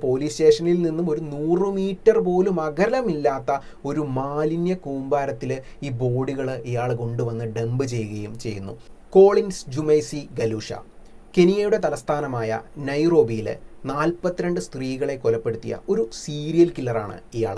Police സ്റ്റേഷനിൽ നിന്നും ഒരു 100 മീറ്റർ പോലും അകലമില്ലാത്ത ഒരു മാലിന്യ കൂമ്പാരത്തിൽ ഈ ബോഡികൾ ഇയാൾ കൊണ്ടുവന്ന് ഡംപ് ചെയ്യുകയും ചെയ്യുന്നു. കോളിൻസ് ജുമൈസി ഗലൂഷ കെനിയയുടെ തലസ്ഥാനമായ നൈറോബിയിൽ 42 സ്ത്രീകളെ കൊലപ്പെടുത്തിയ ഒരു സീരിയൽ കില്ലറാണ് ഇയാൾ.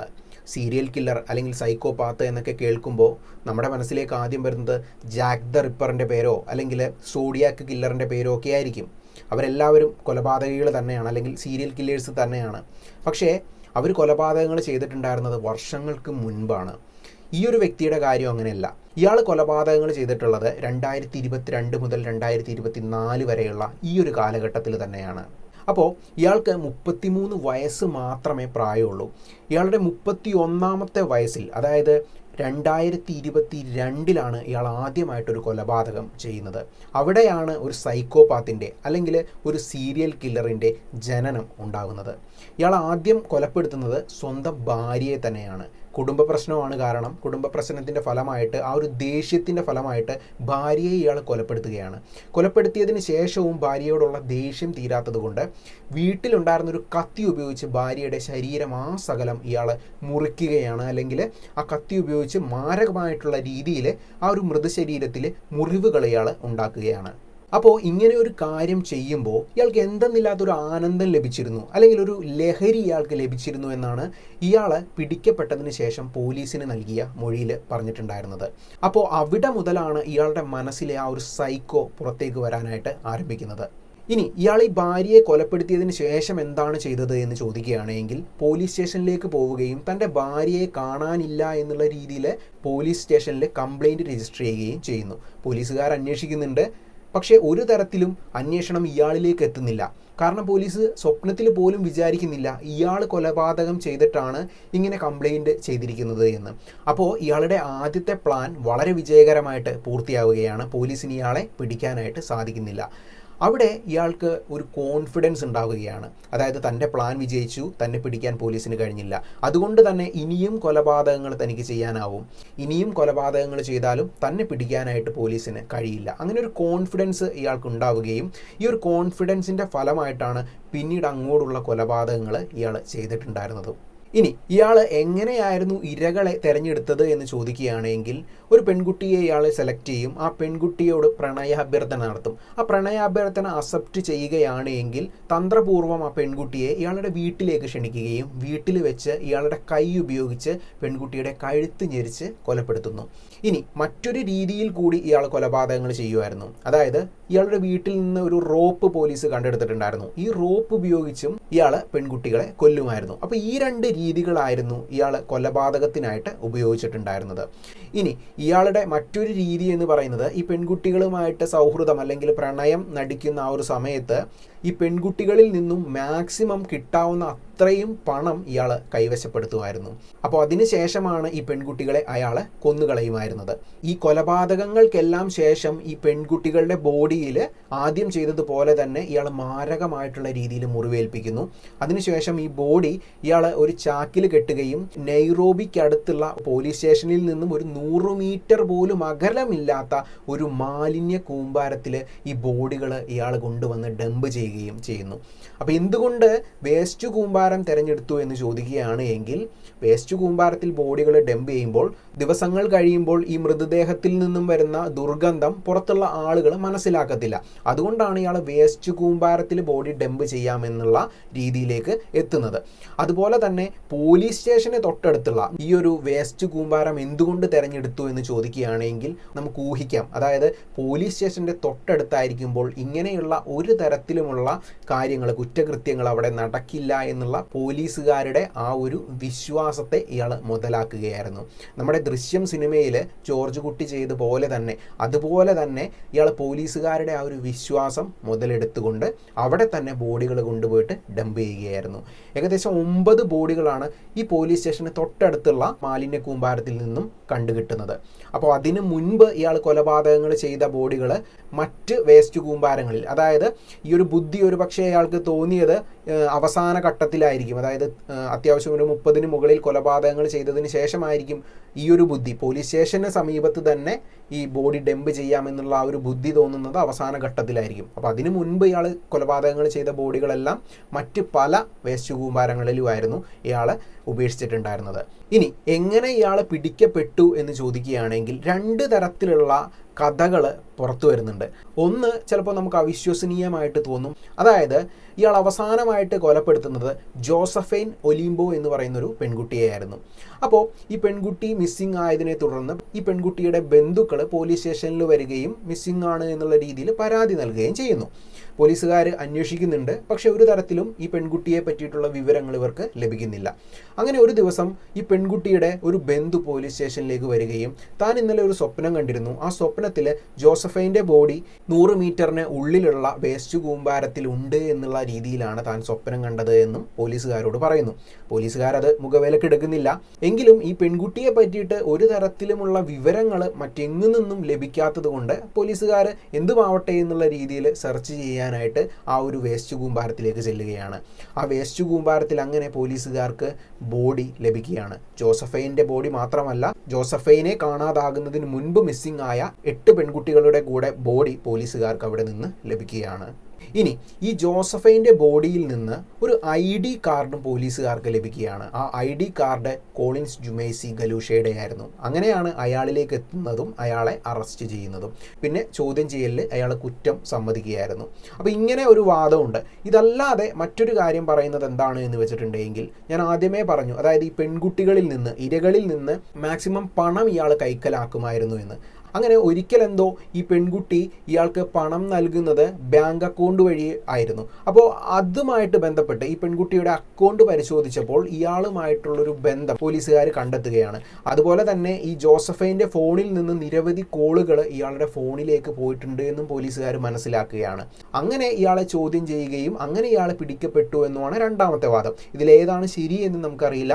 സീരിയൽ കില്ലർ അല്ലെങ്കിൽ സൈക്കോപാത്ത് എന്നൊക്കെ കേൾക്കുമ്പോൾ നമ്മുടെ മനസ്സിലേക്ക് ആദ്യം വരുന്നത് ജാക്ക് ദ റിപ്പറിൻ്റെ പേരോ അല്ലെങ്കിൽ സോഡിയാക്ക് കില്ലറിൻ്റെ പേരോ ഒക്കെ ആയിരിക്കും. അവരെല്ലാവരും കൊലപാതകികൾ തന്നെയാണ്, അല്ലെങ്കിൽ സീരിയൽ കില്ലേഴ്സ് തന്നെയാണ്. പക്ഷേ അവർ കൊലപാതകങ്ങൾ ചെയ്തിട്ടുണ്ടായിരുന്നത് വർഷങ്ങൾക്ക് മുൻപാണ്. ഈ ഒരു വ്യക്തിയുടെ കാര്യം അങ്ങനെയല്ല. ഇയാൾ കൊലപാതകങ്ങൾ ചെയ്തിട്ടുള്ളത് 2022 മുതൽ 2024 വരെയുള്ള ഈ ഒരു കാലഘട്ടത്തിൽ തന്നെയാണ്. അപ്പോൾ ഇയാൾക്ക് 33 വയസ്സ് മാത്രമേ പ്രായമുള്ളൂ. ഇയാളുടെ 31ാമത്തെ വയസ്സിൽ, അതായത് 2022 ഇയാൾ ആദ്യമായിട്ടൊരു കൊലപാതകം ചെയ്യുന്നത്. അവിടെയാണ് ഒരു സൈക്കോപാത്തിൻ്റെ അല്ലെങ്കിൽ ഒരു സീരിയൽ കില്ലറിൻ്റെ ജനനം ഉണ്ടാകുന്നത്. ഇയാൾ ആദ്യം കൊലപ്പെടുത്തുന്നത് സ്വന്തം ഭാര്യയെ തന്നെയാണ്. കുടുംബ പ്രശ്നമാണ് കാരണം. കുടുംബ പ്രശ്നത്തിൻ്റെ ഫലമായിട്ട്, ആ ഒരു ദേഷ്യത്തിൻ്റെ ഫലമായിട്ട് ഭാര്യയെ ഇയാൾ കൊലപ്പെടുത്തുകയാണ്. കൊലപ്പെടുത്തിയതിന് ശേഷവും ഭാര്യയോടുള്ള ദേഷ്യം തീരാത്തത് കൊണ്ട് വീട്ടിലുണ്ടായിരുന്നൊരു കത്തി ഉപയോഗിച്ച് ഭാര്യയുടെ ശരീരം ആ സകലം ഇയാൾ മുറിക്കുകയാണ്. അല്ലെങ്കിൽ ആ കത്തി ഉപയോഗിച്ച് മാരകമായിട്ടുള്ള രീതിയിൽ ആ ഒരു മൃതശരീരത്തിൽ മുറിവുകൾ ഇയാൾ ഉണ്ടാക്കുകയാണ്. അപ്പോൾ ഇങ്ങനെ ഒരു കാര്യം ചെയ്യുമ്പോൾ ഇയാൾക്ക് എന്തെന്നില്ലാത്തൊരു ആനന്ദം ലഭിച്ചിരുന്നു, അല്ലെങ്കിൽ ഒരു ലഹരി ഇയാൾക്ക് ലഭിച്ചിരുന്നു എന്നാണ് ഇയാൾ പിടിക്കപ്പെട്ടതിന് ശേഷം പോലീസിന് നൽകിയ മൊഴിയിൽ പറഞ്ഞിട്ടുണ്ടായിരുന്നത്. അപ്പോൾ അവിടെ മുതലാണ് ഇയാളുടെ മനസ്സിലെ ആ ഒരു സൈക്കോ പുറത്തേക്ക് വരാനായിട്ട് ആരംഭിക്കുന്നത്. ഇനി ഇയാൾ ഈ ഭാര്യയെ കൊലപ്പെടുത്തിയതിന് ശേഷം എന്താണ് ചെയ്തത് എന്ന് ചോദിക്കുകയാണെങ്കിൽ പോലീസ് സ്റ്റേഷനിലേക്ക് പോവുകയും തൻ്റെ ഭാര്യയെ കാണാനില്ല എന്നുള്ള രീതിയിൽ പോലീസ് സ്റ്റേഷനിൽ കംപ്ലൈൻറ്റ് രജിസ്റ്റർ ചെയ്യുകയും ചെയ്യുന്നു. പോലീസുകാർ അന്വേഷിക്കുന്നുണ്ട്, പക്ഷേ ഒരു തരത്തിലും അന്വേഷണം ഇയാളിലേക്ക് എത്തുന്നില്ല. കാരണം പോലീസ് സ്വപ്നത്തിൽ പോലും വിചാരിക്കുന്നില്ല ഇയാൾ കൊലപാതകം ചെയ്തിട്ടാണ് ഇങ്ങനെ കംപ്ലൈൻറ്റ് ചെയ്തിരിക്കുന്നത് എന്ന്. അപ്പോൾ ഇയാളുടെ ആദ്യത്തെ പ്ലാൻ വളരെ വിജയകരമായിട്ട് പൂർത്തിയാവുകയാണ്. പോലീസിന് ഇയാളെ പിടിക്കാനായിട്ട് സാധിക്കുന്നില്ല. അവിടെ ഇയാൾക്ക് ഒരു കോൺഫിഡൻസ് ഉണ്ടാവുകയാണ്. അതായത് തൻ്റെ പ്ലാൻ വിജയിച്ചു, തന്നെ പിടിക്കാൻ പോലീസിന് കഴിഞ്ഞില്ല, അതുകൊണ്ട് തന്നെ ഇനിയും കൊലപാതകങ്ങൾ തനിക്ക് ചെയ്യാനാവും, ഇനിയും കൊലപാതകങ്ങൾ ചെയ്താലും തന്നെ പിടിക്കാനായിട്ട് പോലീസിന് കഴിയില്ല. അങ്ങനെ ഒരു കോൺഫിഡൻസ് ഇയാൾക്ക് ഉണ്ടാവുകയും ഈ ഒരു കോൺഫിഡൻസിൻ്റെ ഫലമായിട്ടാണ് പിന്നീട് അങ്ങോട്ടുള്ള കൊലപാതകങ്ങൾ ഇയാൾ ചെയ്തിട്ടുണ്ടായിരുന്നത്. ഇനി ഇയാൾ എങ്ങനെയായിരുന്നു ഇരകളെ തിരഞ്ഞെടുത്തത് എന്ന് ചോദിക്കുകയാണെങ്കിൽ ഒരു പെൺകുട്ടിയെ ഇയാൾ സെലക്ട് ചെയ്യും. ആ പെൺകുട്ടിയോട് പ്രണയാഭ്യർത്ഥന നടത്തും. ആ പ്രണയാഭ്യർത്ഥന അക്സെപ്റ്റ് ചെയ്യുകയാണ് എങ്കിൽ തന്ത്രപൂർവ്വം ആ പെൺകുട്ടിയെ ഇയാളുടെ വീട്ടിലേക്ക് ക്ഷണിക്കുകയും വീട്ടിൽ വെച്ച് ഇയാളുടെ കൈ ഉപയോഗിച്ച് പെൺകുട്ടിയുടെ കഴുത്ത് ഞെരിച്ച് കൊലപ്പെടുത്തുന്നു. ഇനി മറ്റൊരു രീതിയിൽ കൂടി ഇയാൾ കൊലപാതകങ്ങൾ ചെയ്യുമായിരുന്നു. അതായത് ഇയാളുടെ വീട്ടിൽ നിന്ന് ഒരു റോപ്പ് പോലീസ് കണ്ടെടുത്തിട്ടുണ്ടായിരുന്നു. ഈ റോപ്പ് ഉപയോഗിച്ചും ഇയാൾ പെൺകുട്ടികളെ കൊല്ലുമായിരുന്നു. അപ്പോൾ ഈ 2 രീതികളായിരുന്നു ഇയാൾ കൊലപാതകത്തിനായിട്ട് ഉപയോഗിച്ചിട്ടുണ്ടായിരുന്നത്. ഇനി ഇയാളുടെ മറ്റൊരു രീതി എന്ന് പറയുന്നത് ഈ പെൺകുട്ടികളുമായിട്ട് സൗഹൃദം അല്ലെങ്കിൽ പ്രണയം നടിക്കുന്ന ആ ഒരു സമയത്ത് ഈ പെൺകുട്ടികളിൽ നിന്നും മാക്സിമം കിട്ടാവുന്ന അത്രയും പണം ഇയാൾ കൈവശപ്പെടുത്തുമായിരുന്നു. അപ്പോൾ അതിനുശേഷമാണ് ഈ പെൺകുട്ടികളെ അയാൾ കൊന്നുകളയുമായിരുന്നത്. ഈ കൊലപാതകങ്ങൾക്കെല്ലാം ശേഷം ഈ പെൺകുട്ടികളുടെ ബോഡിയിൽ ആദ്യം ചെയ്തതുപോലെ തന്നെ ഇയാൾ മാരകമായിട്ടുള്ള രീതിയിൽ മുറിവേൽപ്പിക്കുന്നു. അതിനുശേഷം ഈ ബോഡി ഇയാൾ ഒരു ചാക്കിൽ കെട്ടുകയും നൈറോബിക്കടുത്തുള്ള പോലീസ് സ്റ്റേഷനിൽ നിന്നും ഒരു 100 മീറ്റർ പോലും അകലമില്ലാത്ത ഒരു മാലിന്യ കൂമ്പാരത്തിൽ ഈ ബോഡികൾ ഇയാൾ കൊണ്ടുവന്ന് ഡംപ് ചെയ്യുന്നു. അപ്പോൾ എന്തുകൊണ്ട് വേസ്റ്റ് കൂമ്പാരം തിരഞ്ഞെടുത്തു എന്ന് ചോദിക്കുകയാണ് എങ്കിൽ വേസ്റ്റ് കൂമ്പാരത്തിൽ ബോഡികൾ ഡംപ് ചെയ്യുമ്പോൾ ദിവസങ്ങൾ കഴിയുമ്പോൾ ഈ മൃതദേഹത്തിൽ നിന്നും വരുന്ന ദുർഗന്ധം പുറത്തുള്ള ആളുകൾ മനസ്സിലാക്കത്തില്ല. അതുകൊണ്ടാണ് ഇയാൾ വേസ്റ്റ് കൂമ്പാരത്തിൽ ബോഡി ഡംപ് ചെയ്യാമെന്നുള്ള രീതിയിലേക്ക് എത്തുന്നത്. അതുപോലെ തന്നെ പോലീസ് സ്റ്റേഷന് തൊട്ടടുത്തുള്ള ഈ ഒരു വേസ്റ്റ് കൂമ്പാരം എന്തുകൊണ്ട് തിരഞ്ഞെടുത്തു എന്ന് ചോദിക്കുകയാണെങ്കിൽ നമുക്ക് ഊഹിക്കാം. അതായത് പോലീസ് സ്റ്റേഷൻ്റെ തൊട്ടടുത്തായിരിക്കുമ്പോൾ ഇങ്ങനെയുള്ള ഒരു തരത്തിലുമുള്ള കാര്യങ്ങൾ, കുറ്റകൃത്യങ്ങൾ അവിടെ നടക്കില്ല എന്നുള്ള പോലീസുകാരുടെ ആ ഒരു വിശ്വാസത്തെ ഇയാൾ മുതലാക്കുകയായിരുന്നു. നമ്മുടെ ദൃശ്യം സിനിമയിൽ ജോർജ് കുട്ടി ചെയ്ത പോലെ തന്നെ അതുപോലെ തന്നെ ഇയാൾ പോലീസുകാരുടെ ആ ഒരു വിശ്വാസം മുതലെടുത്തുകൊണ്ട് അവിടെ തന്നെ ബോഡികൾ കൊണ്ടുപോയിട്ട് ഡംപ് ചെയ്യുകയായിരുന്നു. ഏകദേശം 9 ബോഡികളാണ് ഈ പോലീസ് സ്റ്റേഷന് തൊട്ടടുത്തുള്ള മാലിന്യ കൂമ്പാരത്തിൽ നിന്നും കണ്ടുകിട്ടുന്നത്. അപ്പോൾ അതിന് മുൻപ് ഇയാൾ കൊലപാതകങ്ങൾ ചെയ്ത ബോഡികൾ മറ്റ് വേസ്റ്റ് കൂമ്പാരങ്ങളിൽ, അതായത് ഈ ഒരു ബുദ്ധ ബുദ്ധി ഒരു പക്ഷേ അയാൾക്ക് തോന്നിയത് അവസാന ഘട്ടത്തിലായിരിക്കും. അതായത് അത്യാവശ്യം ഒരു 30-ന് മുകളിൽ കൊലപാതകങ്ങൾ ചെയ്തതിന് ശേഷമായിരിക്കും ഈ ഒരു ബുദ്ധി, പോലീസ് സ്റ്റേഷന് സമീപത്ത് തന്നെ ഈ ബോഡി ഡംപ് ചെയ്യാമെന്നുള്ള ആ ഒരു ബുദ്ധി തോന്നുന്നത് അവസാന ഘട്ടത്തിലായിരിക്കും. അപ്പോൾ അതിനു മുൻപ് ഇയാൾ കൊലപാതകങ്ങൾ ചെയ്ത ബോഡികളെല്ലാം മറ്റ് പല വേസ്റ്റ് കൂമ്പാരങ്ങളിലുമായിരുന്നു ഇയാൾ ഉപേക്ഷിച്ചിട്ടുണ്ടായിരുന്നത്. ഇനി എങ്ങനെ ഇയാൾ പിടിക്കപ്പെട്ടു എന്ന് ചോദിക്കുകയാണെങ്കിൽ 2 തരത്തിലുള്ള കഥകൾ പുറത്തു വരുന്നുണ്ട്. ഒന്ന് ചിലപ്പോൾ നമുക്ക് അവിശ്വസനീയമായിട്ട് തോന്നും. അതായത് ഇയാൾ അവസാനമായിട്ട് കൊലപ്പെടുത്തുന്നത് ജോസഫൈൻ ഒലിംബോ എന്ന് പറയുന്നൊരു പെൺകുട്ടിയെയായിരുന്നു. അപ്പോൾ ഈ പെൺകുട്ടി മിസ്സിംഗ് ആയതിനെ തുടർന്ന് ഈ പെൺകുട്ടിയുടെ ബന്ധുക്കൾ പോലീസ് സ്റ്റേഷനിൽ വരികയും മിസ്സിംഗ് ആണ് എന്നുള്ള രീതിയിൽ പരാതി നൽകുകയും ചെയ്യുന്നു. പോലീസുകാർ അന്വേഷിക്കുന്നുണ്ട്, പക്ഷെ ഒരു തരത്തിലും ഈ പെൺകുട്ടിയെ പറ്റിയിട്ടുള്ള വിവരങ്ങൾ ഇവർക്ക് ലഭിക്കുന്നില്ല. അങ്ങനെ ഒരു ദിവസം ഈ പെൺകുട്ടിയുടെ ഒരു ബന്ധു പോലീസ് സ്റ്റേഷനിലേക്ക് വരികയും താൻ ഇന്നലെ ഒരു സ്വപ്നം കണ്ടിരുന്നു, ആ സ്വപ്നത്തിൽ ജോസഫൈൻ്റെ ബോഡി 100 മീറ്ററിന് ഉള്ളിലുള്ള വേസ്റ്റ് കൂമ്പാരത്തിൽ ഉണ്ട് എന്നുള്ള രീതിയിലാണ് താൻ സ്വപ്നം കണ്ടത് എന്നും പോലീസുകാരോട് പറയുന്നു. പോലീസുകാരത് മുഖവിലക്കെടുക്കുന്നില്ല. എങ്കിലും ഈ പെൺകുട്ടിയെ പറ്റിയിട്ട് ഒരു തരത്തിലുമുള്ള വിവരങ്ങൾ മറ്റെങ്ങു നിന്നും ലഭിക്കാത്തത് കൊണ്ട് പോലീസുകാർ എന്തുമാവട്ടെ എന്നുള്ള രീതിയിൽ സെർച്ച് ചെയ്യാനായിട്ട് ആ ഒരു വേസ്റ്റ് കൂമ്പാരത്തിലേക്ക് ചെല്ലുകയാണ്. ആ വേസ്റ്റ് കൂമ്പാരത്തിൽ അങ്ങനെ പോലീസുകാർക്ക് ബോഡി ലഭിക്കുകയാണ്. ജോസഫൈൻ്റെ ബോഡി മാത്രമല്ല, ജോസഫൈനെ കാണാതാകുന്നതിന് മുൻപ് മിസ്സിംഗ് ആയ 8 പെൺകുട്ടികളുടെ കൂടെ ബോഡി പോലീസുകാർക്ക് അവിടെ നിന്ന് ലഭിക്കുകയാണ്. ഇനി ഈ ജോസഫൈൻ്റെ ബോഡിയിൽ നിന്ന് ഒരു ID കാർഡും പോലീസുകാർക്ക് ലഭിക്കുകയാണ്. ആ ID കാർഡ് കോളിൻസ് ജുമൈസി ഗലൂഷയുടെ ആയിരുന്നു. അങ്ങനെയാണ് അയാളിലേക്ക് എത്തുന്നതും അയാളെ അറസ്റ്റ് ചെയ്യുന്നതും. പിന്നെ ചോദ്യം ചെയ്യലിൽ അയാൾ കുറ്റം സമ്മതിക്കുകയായിരുന്നു. അപ്പോൾ ഇങ്ങനെ ഒരു വാദമുണ്ട്. ഇതല്ലാതെ മറ്റൊരു കാര്യം പറയുന്നത് എന്താണ് എന്ന് വെച്ചിട്ടുണ്ടെങ്കിൽ, ഞാൻ ആദ്യമേ പറഞ്ഞു, അതായത് ഈ പെൺകുട്ടികളിൽ നിന്ന്, ഇരകളിൽ നിന്ന് മാക്സിമം പണം ഇയാൾ കൈക്കലാക്കുമായിരുന്നു എന്ന്. അങ്ങനെ ഒരിക്കലെന്തോ ഈ പെൺകുട്ടി ഇയാൾക്ക് പണം നൽകുന്നത് ബാങ്ക് അക്കൗണ്ട് വഴി ആയിരുന്നു. അപ്പോൾ അതുമായിട്ട് ബന്ധപ്പെട്ട് ഈ പെൺകുട്ടിയുടെ അക്കൗണ്ട് പരിശോധിച്ചപ്പോൾ ഇയാളുമായിട്ടുള്ളൊരു ബന്ധം പോലീസുകാർ കണ്ടെത്തുകയാണ്. അതുപോലെ തന്നെ ഈ ജോസഫൈൻ്റെ ഫോണിൽ നിന്ന് നിരവധി കോളുകൾ ഇയാളുടെ ഫോണിലേക്ക് പോയിട്ടുണ്ട് എന്നും പോലീസുകാർ മനസ്സിലാക്കുകയാണ്. അങ്ങനെ ഇയാളെ ചോദ്യം ചെയ്യുകയും അങ്ങനെ ഇയാൾ പിടിക്കപ്പെട്ടു എന്നുമാണ് രണ്ടാമത്തെ വാദം. ഇതിലേതാണ് ശരി എന്ന് നമുക്കറിയില്ല.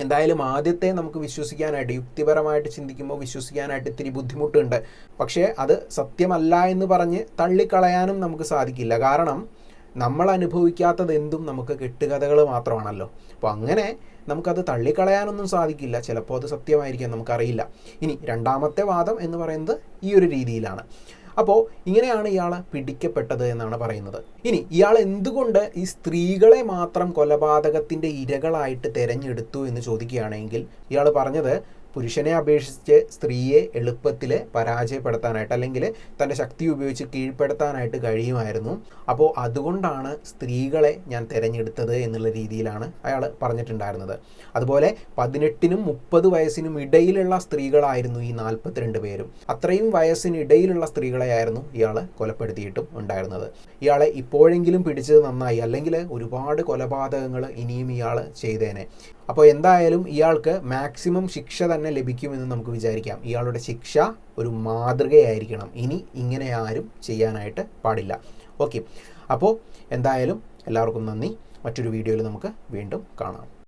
എന്തായാലും ആദ്യത്തെ നമുക്ക് വിശ്വസിക്കാനായിട്ട്, യുക്തിപരമായിട്ട് ചിന്തിക്കുമ്പോൾ വിശ്വസിക്കാനായിട്ട് ഇത്തിരി ബുദ്ധിമുട്ടുണ്ട്. പക്ഷേ അത് സത്യമല്ല എന്ന് പറഞ്ഞ് തള്ളിക്കളയാനും നമുക്ക് സാധിക്കില്ല. കാരണം നമ്മൾ അനുഭവിക്കാത്തത് എന്തും നമുക്ക് കെട്ടുകഥകൾ മാത്രമാണല്ലോ. അപ്പോൾ അങ്ങനെ നമുക്കത് തള്ളിക്കളയാനൊന്നും സാധിക്കില്ല. ചിലപ്പോൾ അത് സത്യമായിരിക്കാം, നമുക്കറിയില്ല. ഇനി രണ്ടാമത്തെ വാദം എന്ന് പറയുന്നത് ഈ ഒരു രീതിയിലാണ്. അപ്പോൾ ഇങ്ങനെയാണ് ഇയാൾ പിടിക്കപ്പെട്ടത് എന്നാണ് പറയുന്നത്. ഇനി ഇയാൾ എന്തുകൊണ്ട് ഈ സ്ത്രീകളെ മാത്രം കൊലപാതകത്തിൻ്റെ ഇരകളായിട്ട് തിരഞ്ഞെടുത്തു എന്ന് ചോദിക്കുകയാണെങ്കിൽ, ഇയാൾ പറഞ്ഞത് പുരുഷനെ അപേക്ഷിച്ച് സ്ത്രീയെ എളുപ്പത്തിൽ പരാജയപ്പെടുത്താനായിട്ട് അല്ലെങ്കിൽ തൻ്റെ ശക്തി ഉപയോഗിച്ച് കീഴ്പ്പെടുത്താനായിട്ട് കഴിയുമായിരുന്നു. അപ്പോൾ അതുകൊണ്ടാണ് സ്ത്രീകളെ ഞാൻ തിരഞ്ഞെടുത്തത് എന്നുള്ള രീതിയിലാണ് അയാൾ പറഞ്ഞിട്ടുണ്ടായിരുന്നത്. അതുപോലെ 18-നും 30 വയസ്സിനും ഇടയിലുള്ള സ്ത്രീകളായിരുന്നു ഈ 42 പേരും. അത്രയും വയസ്സിനിടയിലുള്ള സ്ത്രീകളെയായിരുന്നു ഇയാൾ കൊലപ്പെടുത്തിയിട്ടും ഉണ്ടായിരുന്നത്. ഇയാളെ ഇപ്പോഴെങ്കിലും പിടിച്ചത് നന്നായി, അല്ലെങ്കിൽ ഒരുപാട് കൊലപാതകങ്ങൾ ഇനിയും ഇയാൾ ചെയ്തേനെ. അപ്പോൾ എന്തായാലും ഇയാൾക്ക് മാക്സിമം ശിക്ഷ തന്നെ ലഭിക്കുമെന്ന് നമുക്ക് വിചാരിക്കാം. ഇയാളുടെ ശിക്ഷ ഒരു മാതൃകയായിരിക്കണം. ഇനി ഇങ്ങനെ ആരും ചെയ്യാനായിട്ട് പാടില്ല. ഓക്കെ, അപ്പോൾ എന്തായാലും എല്ലാവർക്കും നന്ദി. മറ്റൊരു വീഡിയോയിൽ നമുക്ക് വീണ്ടും കാണാം.